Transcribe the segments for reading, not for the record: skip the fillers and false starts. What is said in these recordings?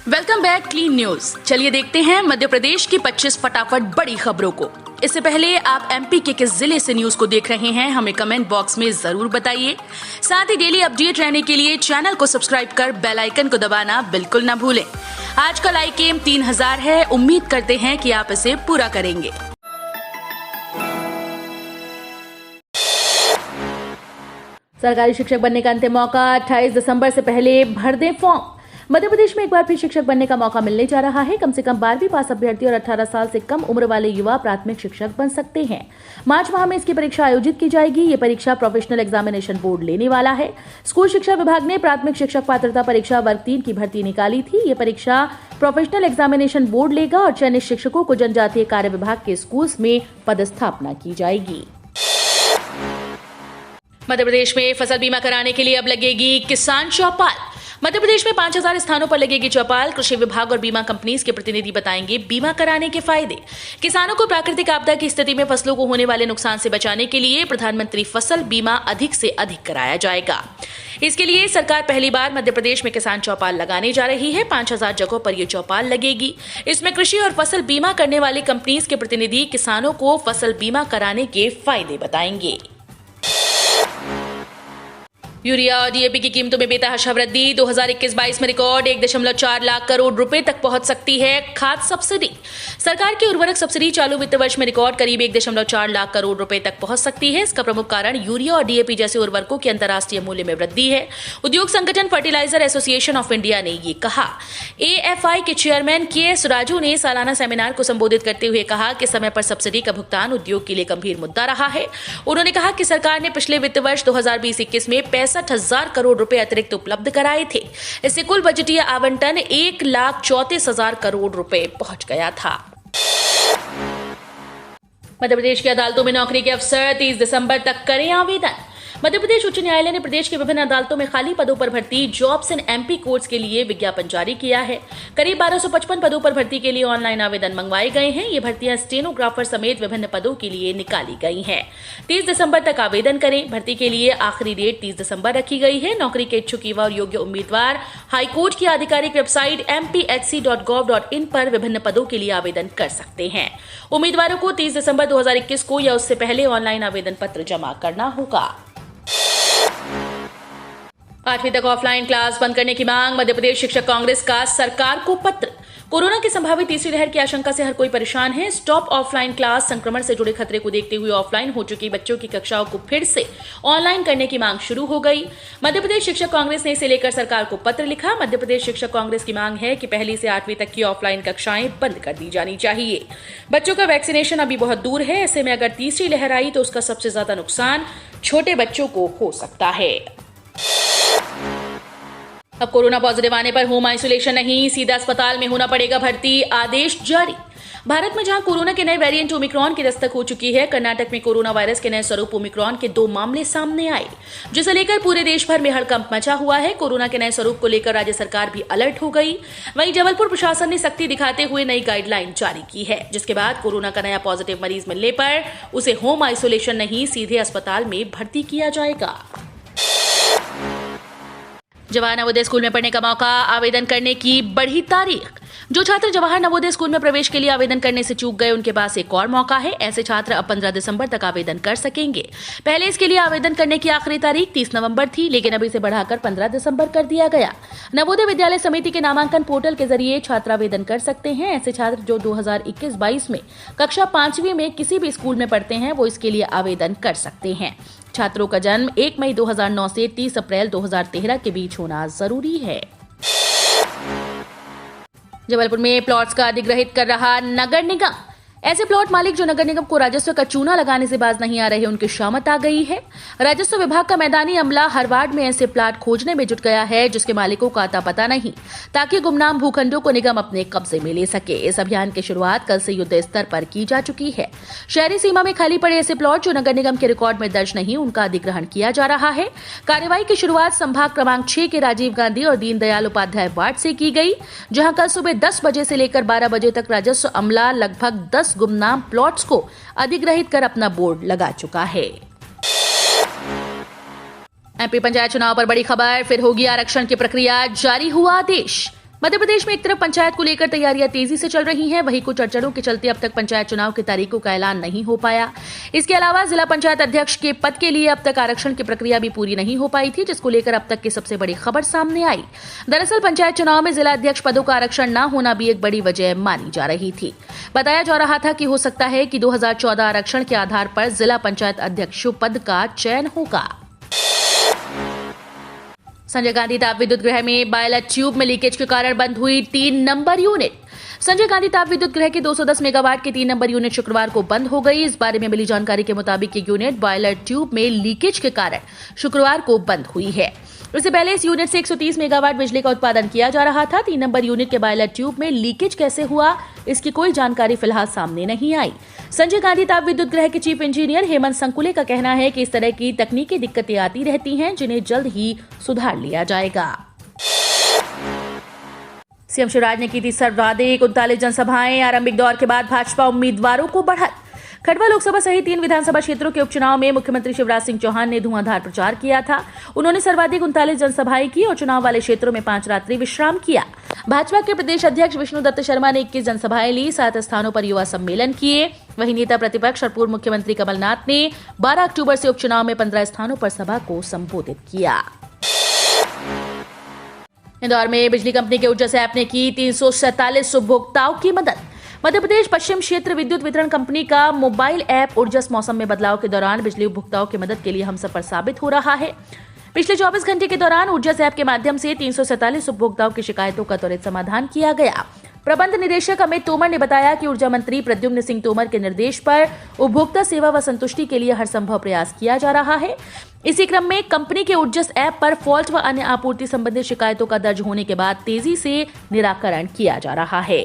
Welcome back clean news. चलिए देखते हैं मध्य प्रदेश की 25 फटाफट बड़ी खबरों को। इससे पहले आप एमपी के किस जिले से न्यूज को देख रहे हैं हमें कमेंट बॉक्स में जरूर बताइए। साथ ही डेली अपडेट रहने के लिए चैनल को सब्सक्राइब कर बेल आइकन को दबाना बिल्कुल न भूलें। आज का लाइक एम 3000 है, उम्मीद करते हैं कि आप इसे पूरा करेंगे। सरकारी शिक्षक बनने का अंतिम मौका 28 दिसंबर से पहले भर दें फॉर्म। मध्य प्रदेश में एक बार फिर शिक्षक बनने का मौका मिलने जा रहा है। कम से कम 12वीं पास अभ्यर्थी और 18 साल से कम उम्र वाले युवा प्राथमिक शिक्षक बन सकते हैं। मार्च माह में इसकी परीक्षा आयोजित की जाएगी। ये परीक्षा प्रोफेशनल एग्जामिनेशन बोर्ड लेने वाला है। स्कूल शिक्षा विभाग ने प्राथमिक शिक्षक पात्रता परीक्षा वर्ग 3 की भर्ती निकाली थी। ये परीक्षा प्रोफेशनल एग्जामिनेशन बोर्ड लेगा और चयनित शिक्षकों को जनजातीय कार्य विभाग के स्कूल्स में पदस्थापना की जाएगी। मध्य प्रदेश में फसल बीमा कराने के लिए अब लगेगी किसान चौपाल। मध्य प्रदेश में 5000 स्थानों पर लगेगी चौपाल। कृषि विभाग और बीमा कंपनीज के प्रतिनिधि बताएंगे बीमा कराने के फायदे। किसानों को प्राकृतिक आपदा की स्थिति में फसलों को होने वाले नुकसान से बचाने के लिए प्रधानमंत्री फसल बीमा अधिक से अधिक कराया जाएगा। इसके लिए सरकार पहली बार मध्य प्रदेश में किसान चौपाल लगाने जा रही है। 5000 जगहों पर यह चौपाल लगेगी। इसमें कृषि और फसल बीमा करने वाली कंपनीज के प्रतिनिधि किसानों को फसल बीमा कराने के फायदे बताएंगे। यूरिया और डीएपी की कीमतों में बेतहाशा वृद्धि। 2021-22 में रिकॉर्ड 1.4 लाख करोड़ रुपए तक पहुंच सकती है खाद सब्सिडी। सरकार की उर्वरक सब्सिडी चालू वित्त वर्ष में रिकॉर्ड करीब 1.4 लाख करोड़ रुपए तक पहुंच सकती है। इसका प्रमुख कारण यूरिया और डीएपी जैसे उर्वरकों के अंतर्राष्ट्रीय मूल्य में वृद्धि है। उद्योग संगठन फर्टिलाइजर एसोसिएशन ऑफ इंडिया ने ये कहा। एएफआई के चेयरमैन केएस राजू ने सालाना सेमिनार को संबोधित करते हुए कहा कि समय पर सब्सिडी का भुगतान उद्योग के लिए गंभीर मुद्दा रहा है। उन्होंने कहा कि सरकार ने पिछले वित्त वर्ष 2020-21 में 65,000 करोड़ रुपए अतिरिक्त उपलब्ध कराए थे। इससे कुल बजटीय आवंटन 1,34,000 करोड़ रुपए पहुंच गया था। मध्य प्रदेश की अदालतों में नौकरी के अवसर 30 दिसंबर तक करें आवेदन। मध्य प्रदेश उच्च न्यायालय ने प्रदेश के विभिन्न अदालतों में खाली पदों पर भर्ती जॉब्स इन एमपी कोर्ट्स के लिए विज्ञापन जारी किया है। करीब 1255 पदों पर भर्ती के लिए ऑनलाइन आवेदन मंगवाए गए हैं। ये भर्तियां स्टेनोग्राफर समेत विभिन्न पदों के लिए निकाली गई हैं। 30 दिसंबर तक आवेदन करें। भर्ती के लिए आखिरी डेट 30 दिसंबर रखी गई है। नौकरी के इच्छुक युवा और योग्य उम्मीदवार हाईकोर्ट की आधिकारिक वेबसाइट mpHC.gov.in पर विभिन्न पदों के लिए आवेदन कर सकते हैं। उम्मीदवारों को 30 दिसंबर 2021 को या उससे पहले ऑनलाइन आवेदन पत्र जमा करना होगा। 8वीं तक ऑफलाइन क्लास बंद करने की मांग। मध्य प्रदेश शिक्षक कांग्रेस का सरकार को पत्र। कोरोना की संभावित तीसरी लहर की आशंका से हर कोई परेशान है। Stop offline class. संक्रमण से जुड़े खतरे को देखते हुए ऑफलाइन हो चुकी बच्चों की कक्षाओं को फिर से ऑनलाइन करने की मांग शुरू हो गई। मध्य प्रदेश शिक्षक कांग्रेस ने इसे लेकर सरकार को पत्र लिखा। मध्य प्रदेश शिक्षक कांग्रेस की मांग है कि पहली से 8वीं तक की ऑफलाइन कक्षाएं बंद कर दी जानी चाहिए। बच्चों का वैक्सीनेशन अभी बहुत दूर है। ऐसे में अगर तीसरी लहर आई तो उसका सबसे ज्यादा नुकसान छोटे बच्चों को हो सकता है। अब कोरोना पॉजिटिव आने पर होम आइसोलेशन नहीं, सीधा अस्पताल में होना पड़ेगा भर्ती। आदेश जारी। भारत में जहां कोरोना के नए वेरिएंट ओमिक्रॉन की दस्तक हो चुकी है, कर्नाटक में कोरोना वायरस के नए स्वरूप ओमिक्रॉन के 2 मामले सामने आए, जिसे लेकर पूरे देश भर में हड़कंप मचा हुआ है। कोरोना के नए स्वरूप को लेकर राज्य सरकार भी अलर्ट हो गई। वहीं जबलपुर प्रशासन ने सख्ती दिखाते हुए नई गाइडलाइन जारी की है, जिसके बाद कोरोना का नया पॉजिटिव मरीज मिलने पर उसे होम आइसोलेशन नहीं, सीधे अस्पताल में भर्ती किया जाएगा। जवाहर नवोदय स्कूल में पढ़ने का मौका। आवेदन करने की बढ़ी तारीख। जो छात्र जवाहर नवोदय स्कूल में प्रवेश के लिए आवेदन करने से चूक गए, उनके पास एक और मौका है। ऐसे छात्र अब 15 दिसंबर तक आवेदन कर सकेंगे। पहले इसके लिए आवेदन करने की आखिरी तारीख 30 नवंबर थी, लेकिन अब इसे बढ़ाकर 15 दिसंबर कर दिया गया। नवोदय विद्यालय समिति के नामांकन पोर्टल के जरिए छात्र आवेदन कर सकते हैं। ऐसे छात्र जो 2021-22 में कक्षा 5वीं में किसी भी स्कूल में पढ़ते हैं, वो इसके लिए आवेदन कर सकते हैं। छात्रों का जन्म 1 मई 2009 से 30 अप्रैल 2013 के बीच होना जरूरी है। जबलपुर में प्लॉट्स का अधिग्रहित कर रहा नगर निगम। ऐसे प्लॉट मालिक जो नगर निगम को राजस्व का चूना लगाने से बाज नहीं आ रहे, उनकी शामत आ गई है। राजस्व विभाग का मैदानी अमला हर वार्ड में ऐसे प्लॉट खोजने में जुट गया है जिसके मालिकों का अता पता नहीं, ताकि गुमनाम भूखंडों को निगम अपने कब्जे में ले सके। इस अभियान की शुरुआत कल से युद्ध स्तर पर की जा चुकी है। शहरी सीमा में खाली पड़े ऐसे प्लॉट जो नगर निगम के रिकॉर्ड में दर्ज नहीं, उनका अधिग्रहण किया जा रहा है। कार्यवाही की शुरुआत संभाग क्रमांक 6 के राजीव गांधी और दीनदयाल उपाध्याय वार्ड से की गई, जहां कल सुबह 10 बजे से लेकर 12 बजे तक राजस्व अमला लगभग 10 गुमनाम प्लॉट्स को अधिग्रहित कर अपना बोर्ड लगा चुका है। एमपी पंचायत चुनाव पर बड़ी खबर। फिर होगी आरक्षण की प्रक्रिया। जारी हुआ आदेश। मध्य प्रदेश में एक तरफ पंचायत को लेकर तैयारियां तेजी से चल रही हैं, वहीं कुछ अड़चनों के चलते अब तक पंचायत चुनाव की तारीखों का ऐलान नहीं हो पाया। इसके अलावा जिला पंचायत अध्यक्ष के पद के लिए अब तक आरक्षण की प्रक्रिया भी पूरी नहीं हो पाई थी, जिसको लेकर अब तक की सबसे बड़ी खबर सामने आई। दरअसल पंचायत चुनाव में जिला अध्यक्ष पदों का आरक्षण न होना भी एक बड़ी वजह मानी जा रही थी। बताया जा रहा था कि हो सकता है कि 2014 आरक्षण के आधार पर जिला पंचायत अध्यक्ष पद का चयन होगा। संजय गांधी ताप विद्युत गृह में बॉयलर ट्यूब में लीकेज के कारण बंद हुई 3 नंबर यूनिट। संजय गांधी ताप विद्युत गृह के 210 मेगावाट की 3 नंबर यूनिट शुक्रवार को बंद हो गई। इस बारे में मिली जानकारी के मुताबिक ये यूनिट बॉयलर ट्यूब में लीकेज के कारण शुक्रवार को बंद हुई है। इससे पहले इस यूनिट से 130 मेगावाट बिजली का उत्पादन किया जा रहा था। 3 नंबर यूनिट के बॉयलर ट्यूब में लीकेज कैसे हुआ, इसकी कोई जानकारी फिलहाल सामने नहीं आई। संजय गांधी ताप विद्युत गृह के चीफ इंजीनियर हेमंत संकुले का कहना है कि इस तरह की तकनीकी दिक्कतें आती रहती हैं, जिन्हें जल्द ही सुधार लिया जाएगा। सीएम शिवराज ने की थी सर्वाधिक 39 जनसभाएं। आरंभिक दौर के बाद भाजपा उम्मीदवारों को बढ़त। खंडवा लोकसभा सहित 3 विधानसभा क्षेत्रों के उपचुनाव में मुख्यमंत्री शिवराज सिंह चौहान ने धुआंधार प्रचार किया था। उन्होंने सर्वाधिक 39 जनसभाएं की और चुनाव वाले क्षेत्रों में 5 रात्रि विश्राम किया। भाजपा के प्रदेश अध्यक्ष विष्णुदत्त शर्मा ने 21 जनसभाएं ली, 7 स्थानों पर युवा सम्मेलन किए। वहीं नेता प्रतिपक्ष और पूर्व मुख्यमंत्री कमलनाथ ने 12 अक्टूबर से उपचुनाव में 15 स्थानों पर सभा को संबोधित किया। इंदौर में बिजली कंपनी के ऊर्जा ऐप ने की 347 उपभोक्ताओं की मदद। मध्य प्रदेश पश्चिम क्षेत्र विद्युत वितरण कंपनी का मोबाइल ऐप ऊर्जस मौसम में बदलाव के दौरान बिजली उपभोक्ताओं की मदद के लिए हमसफर साबित हो रहा है। पिछले 24 घंटे के दौरान ऊर्जस ऐप के माध्यम से 347 उपभोक्ताओं की शिकायतों का त्वरित समाधान किया गया। प्रबंध निदेशक अमित तोमर ने बताया कि ऊर्जा मंत्री प्रद्युम्न सिंह तोमर के निर्देश पर उपभोक्ता सेवा व संतुष्टि के लिए हर संभव प्रयास किया जा रहा है। इसी क्रम में कंपनी के ऊर्जस ऐप पर फॉल्ट व अन्य आपूर्ति संबंधी शिकायतों का दर्ज होने के बाद तेजी से निराकरण किया जा रहा है।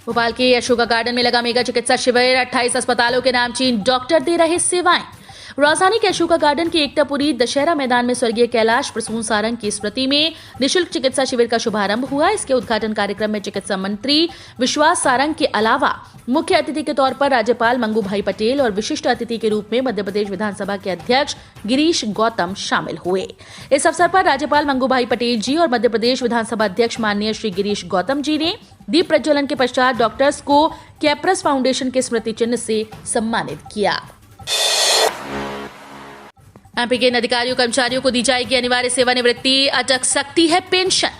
भोपाल के अशोका गार्डन में लगा मेगा चिकित्सा शिविर। 28 अस्पतालों के नामचीन डॉक्टर दे रहे सेवाएं। राजधानी के अशोका गार्डन के एकतापुरी दशहरा मैदान में स्वर्गीय कैलाश प्रसून सारंग की स्मृति में निःशुल्क चिकित्सा शिविर का शुभारंभ हुआ। इसके उद्घाटन कार्यक्रम में चिकित्सा मंत्री विश्वास सारंग के अलावा मुख्य अतिथि के तौर पर राज्यपाल मंगू भाई पटेल और विशिष्ट अतिथि के रूप में मध्य प्रदेश विधानसभा के अध्यक्ष गिरीश गौतम शामिल हुए। इस अवसर पर राज्यपाल मंगू भाई पटेल जी और मध्य प्रदेश विधानसभा अध्यक्ष माननीय श्री गिरीश गौतम जी ने दीप प्रज्वलन के पश्चात डॉक्टर्स को कैप्रस फाउंडेशन के स्मृति चिन्ह से सम्मानित किया। एमपी के अधिकारियों कर्मचारियों को दी जाएगी अनिवार्य सेवानिवृत्ति, अटक सकती है पेंशन।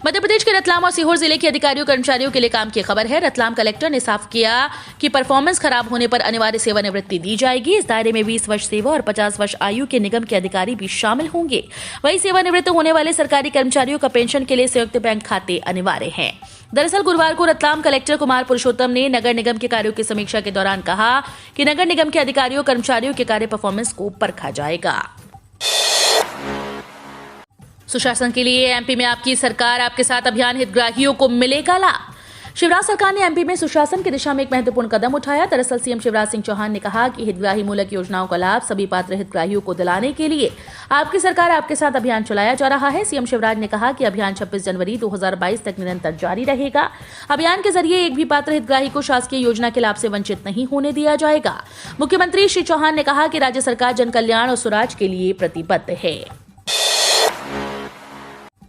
मध्य प्रदेश के रतलाम और सीहोर जिले के अधिकारियों कर्मचारियों के लिए काम की खबर है। रतलाम कलेक्टर ने साफ किया कि परफॉर्मेंस खराब होने पर अनिवार्य सेवानिवृत्ति दी जाएगी। इस दायरे में 20 वर्ष सेवा और 50 वर्ष आयु के निगम के अधिकारी भी शामिल होंगे। वहीं सेवानिवृत्त होने वाले सरकारी कर्मचारियों का पेंशन के लिए संयुक्त बैंक खाते अनिवार्य हैं। दरअसल गुरुवार को रतलाम कलेक्टर कुमार पुरुषोत्तम ने नगर निगम के कार्यों की समीक्षा के दौरान कहा कि नगर निगम के अधिकारियों कर्मचारियों के कार्य परफॉर्मेंस को परखा जाएगा। सुशासन के लिए एमपी में आपकी सरकार आपके साथ अभियान हितग्राहियों को मिलेगा लाभ। शिवराज सरकार ने एमपी में सुशासन की दिशा में एक महत्वपूर्ण कदम उठाया। दरअसल सीएम शिवराज सिंह चौहान ने कहा कि हितग्राही मूलक योजनाओं का लाभ सभी पात्र हितग्राहियों को दिलाने के लिए आपकी सरकार आपके साथ अभियान चलाया जा रहा है। सीएम शिवराज ने कहा कि अभियान 26 जनवरी 2022 तक निरंतर जारी रहेगा। अभियान के जरिए एक भी पात्र हितग्राही को शासकीय योजना के लाभ से वंचित नहीं होने दिया जाएगा। मुख्यमंत्री श्री चौहान ने कहा कि राज्य सरकार जन कल्याण और सुराज के लिए प्रतिबद्ध है।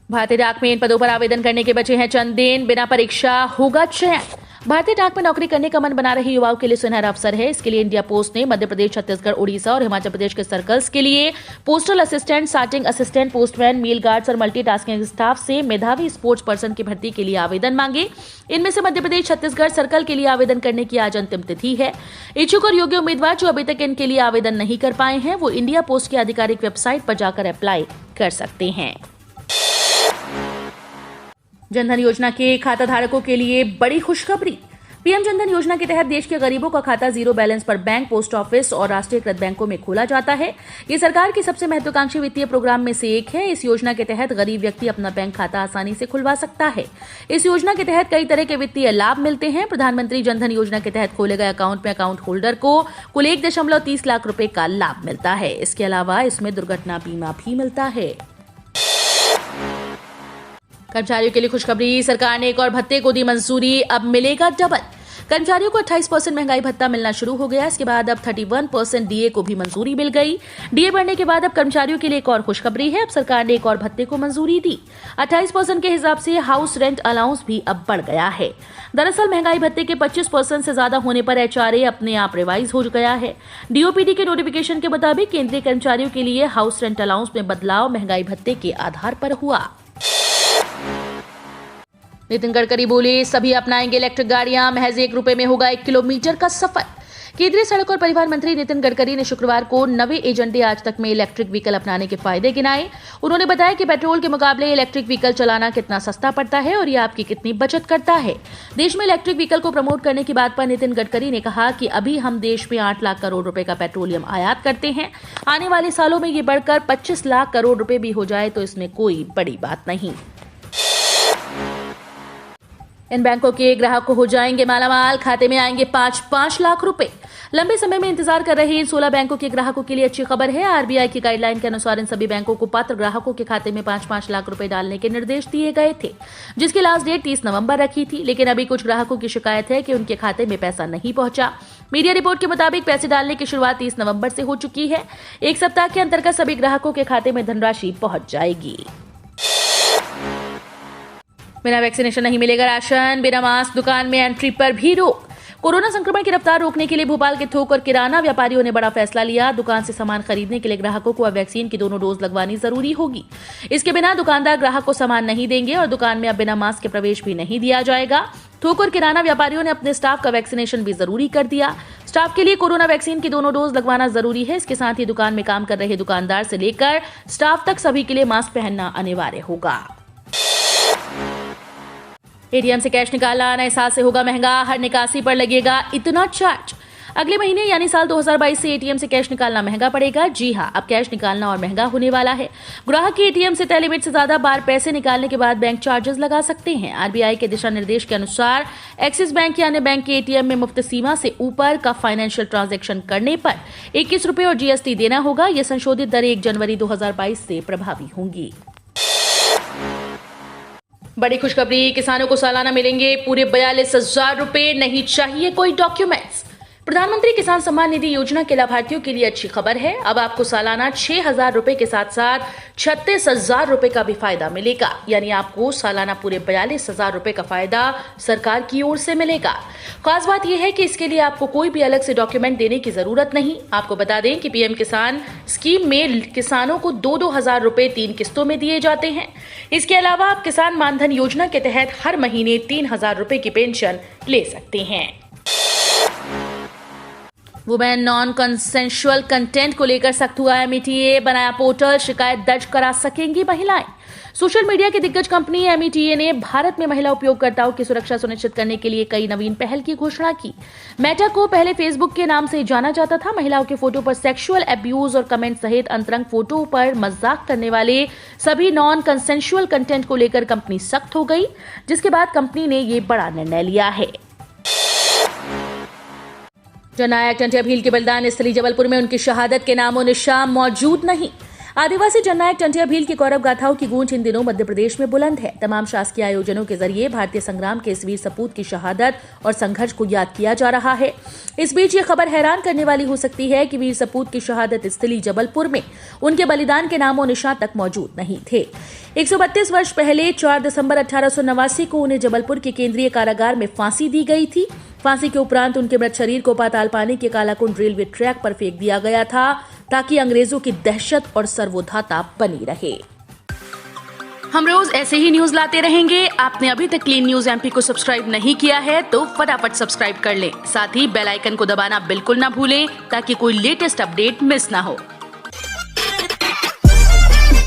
भारतीय डाक में इन पदों पर आवेदन करने के बचे हैं चंद दिन, बिना परीक्षा होगा चयन। भारतीय डाक में नौकरी करने का मन बना रहे युवाओं के लिए सुनहरा अवसर है। इसके लिए इंडिया पोस्ट ने मध्य प्रदेश, छत्तीसगढ़, उड़ीसा और हिमाचल प्रदेश के सर्कल्स के लिए postal assistant, sorting assistant, postman, mail guards और मल्टीटास्किंग स्टाफ से मेधावी स्पोर्ट्स पर्सन की भर्ती के लिए आवेदन मांगे। इनमें से मध्य प्रदेश, छत्तीसगढ़ सर्कल के लिए आवेदन करने की आज अंतिम तिथि है। इच्छुक और योग्य उम्मीदवार जो अभी तक इनके लिए आवेदन नहीं कर पाए हैं, वो इंडिया पोस्ट की आधिकारिक वेबसाइट पर जाकर अप्लाई कर सकते हैं। जनधन योजना के खाता धारकों के लिए बड़ी खुशखबरी। पीएम जनधन योजना के तहत देश के गरीबों का खाता जीरो बैलेंस पर बैंक, पोस्ट ऑफिस और राष्ट्रीयकृत बैंकों में खोला जाता है। ये सरकार की सबसे महत्वाकांक्षी वित्तीय प्रोग्राम में से एक है। इस योजना के तहत गरीब व्यक्ति अपना बैंक खाता आसानी से खुलवा सकता है। इस योजना के तहत कई तरह के वित्तीय लाभ मिलते हैं। प्रधानमंत्री जनधन योजना के तहत खोले गए अकाउंट में अकाउंट होल्डर को कुल 1.30 लाख रुपए का लाभ मिलता है। इसके अलावा इसमें दुर्घटना बीमा भी मिलता है। कर्मचारियों के लिए खुशखबरी, सरकार ने एक और भत्ते को दी मंजूरी, अब मिलेगा डबल। कर्मचारियों को 28% महंगाई भत्ता मिलना शुरू हो गया। इसके बाद अब 31% डीए को भी मंजूरी मिल गई। डीए बढ़ने के बाद अब कर्मचारियों के लिए एक और खुशखबरी है, अब सरकार ने एक और भत्ते को मंजूरी दी। 28% के हिसाब से हाउस रेंट अलाउंस भी अब बढ़ गया है। दरअसल महंगाई भत्ते के 25% से ज्यादा होने पर एचआरए अपने आप रिवाइज हो गया है। डीओपीटी के नोटिफिकेशन के मुताबिक केंद्रीय कर्मचारियों के लिए हाउस रेंट अलाउंस में बदलाव महंगाई भत्ते के आधार पर हुआ। नितिन गडकरी बोले, सभी अपनाएंगे इलेक्ट्रिक गाड़ियां, महज 1 रुपए में होगा 1 किलोमीटर का सफर। केंद्रीय सड़क और परिवहन मंत्री नितिन गडकरी ने शुक्रवार को 90 एजेंडे आज तक में इलेक्ट्रिक व्हीकल अपनाने के फायदे गिनाए। उन्होंने बताया कि पेट्रोल के मुकाबले इलेक्ट्रिक व्हीकल चलाना कितना सस्ता पड़ता है और ये आपकी कितनी बचत करता है। देश में इलेक्ट्रिक व्हीकल को प्रमोट करने की बात पर नितिन गडकरी ने कहा कि अभी हम देश में 8 लाख करोड़ रुपए का पेट्रोलियम आयात करते हैं। आने वाले सालों में ये बढ़कर 25 लाख करोड़ रुपए भी हो जाए तो इसमें कोई बड़ी बात नहीं। इन बैंकों के ग्राहक को हो जाएंगे मालामाल, खाते में आएंगे 5-5 लाख रुपए। लंबे समय में इंतजार कर रहे इन 16 बैंकों के ग्राहकों के लिए अच्छी खबर है। आरबीआई की गाइडलाइन के अनुसार इन सभी बैंकों को पात्र ग्राहकों के खाते में 5-5 लाख रुपए डालने के निर्देश दिए गए थे, जिसकी लास्ट डेट 30 नवंबर रखी थी। लेकिन अभी कुछ ग्राहकों की शिकायत है कि उनके खाते में पैसा नहीं पहुंचा। मीडिया रिपोर्ट के मुताबिक पैसे डालने की शुरुआत 30 नवंबर से हो चुकी है। एक सप्ताह के अंतर्गत सभी ग्राहकों के खाते में धनराशि पहुंच जाएगी। बिना वैक्सीनेशन नहीं मिलेगा राशन, बिना मास्क दुकान में एंट्री पर भी रोक। कोरोना संक्रमण की रफ्तार रोकने के लिए भोपाल के थोक और किराना व्यापारियों ने बड़ा फैसला लिया। दुकान से सामान खरीदने के लिए ग्राहकों को अब वैक्सीन की दोनों डोज लगवानी जरूरी होगी। इसके बिना दुकानदार ग्राहक को सामान नहीं देंगे और दुकान में अब बिना मास्क के प्रवेश भी नहीं दिया जाएगा। थोक और किराना व्यापारियों ने अपने स्टाफ का वैक्सीनेशन भी जरूरी कर दिया। स्टाफ के लिए कोरोना वैक्सीन की दोनों डोज लगवाना जरूरी है। इसके साथ ही दुकान में काम कर रहे दुकानदार से लेकर स्टाफ तक सभी के लिए मास्क पहनना अनिवार्य होगा। एटीएम से कैश निकालना नए साल से होगा महंगा, हर निकासी पर लगेगा इतना चार्ज। अगले महीने यानी साल 2022 से एटीएम से कैश निकालना महंगा पड़ेगा। जी हां, अब कैश निकालना और महंगा होने वाला है। ग्राहक की एटीएम से तय लिमिट से ज्यादा बार पैसे निकालने के बाद बैंक चार्जेस लगा सकते हैं। आरबीआई के दिशा निर्देश के अनुसार एक्सिस बैंक या अन्य बैंक के एटीएम में मुफ्त सीमा से ऊपर का फाइनेंशियल ट्रांजैक्शन करने पर 21 रुपए और जीएसटी देना होगा। यह संशोधित दर 1 जनवरी 2022 से प्रभावी होंगी। बड़ी खुशखबरी, किसानों को सालाना मिलेंगे पूरे 42,000 रुपए, नहीं चाहिए कोई डॉक्यूमेंट्स। प्रधानमंत्री किसान सम्मान निधि योजना के लाभार्थियों के लिए अच्छी खबर है। अब आपको सालाना 6,000 रुपए के साथ साथ 36,000 रुपए का भी फायदा मिलेगा। यानी आपको सालाना पूरे 42,000 रुपए का फायदा सरकार की ओर से मिलेगा। खास बात यह है कि इसके लिए आपको कोई भी अलग से डॉक्यूमेंट देने की जरूरत नहीं। आपको बता दें कि पीएम किसान स्कीम में किसानों को 2-2 हजार रुपए 3 किस्तों में दिए जाते हैं। इसके अलावा आप किसान मानधन योजना के तहत हर महीने 3,000 रुपए की पेंशन ले सकते हैं। वुमेन नॉन कंसेंशुअल कंटेंट को लेकर सख्त हुआ एमईटीए, बनाया पोर्टल, शिकायत दर्ज करा सकेंगी महिलाएं। सोशल मीडिया की दिग्गज कंपनी एमईटीए ने भारत में महिला उपयोगकर्ताओं की सुरक्षा सुनिश्चित करने के लिए कई नवीन पहल की घोषणा की। मेटा को पहले फेसबुक के नाम से जाना जाता था। महिलाओं के फोटो पर सेक्सुअल अब्यूज और कमेंट सहित अंतरंग फोटो पर मजाक करने वाले सभी नॉन कंसेंशुअल कंटेंट को लेकर कंपनी सख्त हो गई, जिसके बाद कंपनी ने ये बड़ा निर्णय लिया है। जननायक टंटिया भील के बलिदान स्थली जबलपुर में उनकी शहादत के नामो निशान मौजूद नहीं। आदिवासी जननायक टंटिया भील की गौरव गाथाओं की गूंज इन दिनों मध्य प्रदेश में बुलंद है। तमाम शासकीय आयोजनों के जरिए भारतीय संग्राम के इस वीर सपूत की शहादत और संघर्ष को याद किया जा रहा है। इस बीच ये खबर हैरान करने वाली हो सकती है कि वीर सपूत की शहादत स्थली जबलपुर में उनके बलिदान के नामो निशान तक मौजूद नहीं थे। 132 वर्ष पहले 4 दिसंबर 1889 को उन्हें जबलपुर के केंद्रीय कारागार में फांसी दी गई थी। फांसी के उपरांत उनके मृत शरीर को पाताल पानी के कालाकुंड रेलवे ट्रैक पर फेंक दिया गया था, ताकि अंग्रेजों की दहशत और सर्वोधाता बनी रहे। हम रोज ऐसे ही न्यूज लाते रहेंगे। आपने अभी तक क्लीन न्यूज एमपी को सब्सक्राइब नहीं किया है तो फटाफट सब्सक्राइब कर लें। साथ ही बेल आइकन को दबाना बिल्कुल ना भूलें, ताकि कोई लेटेस्ट अपडेट मिस ना हो।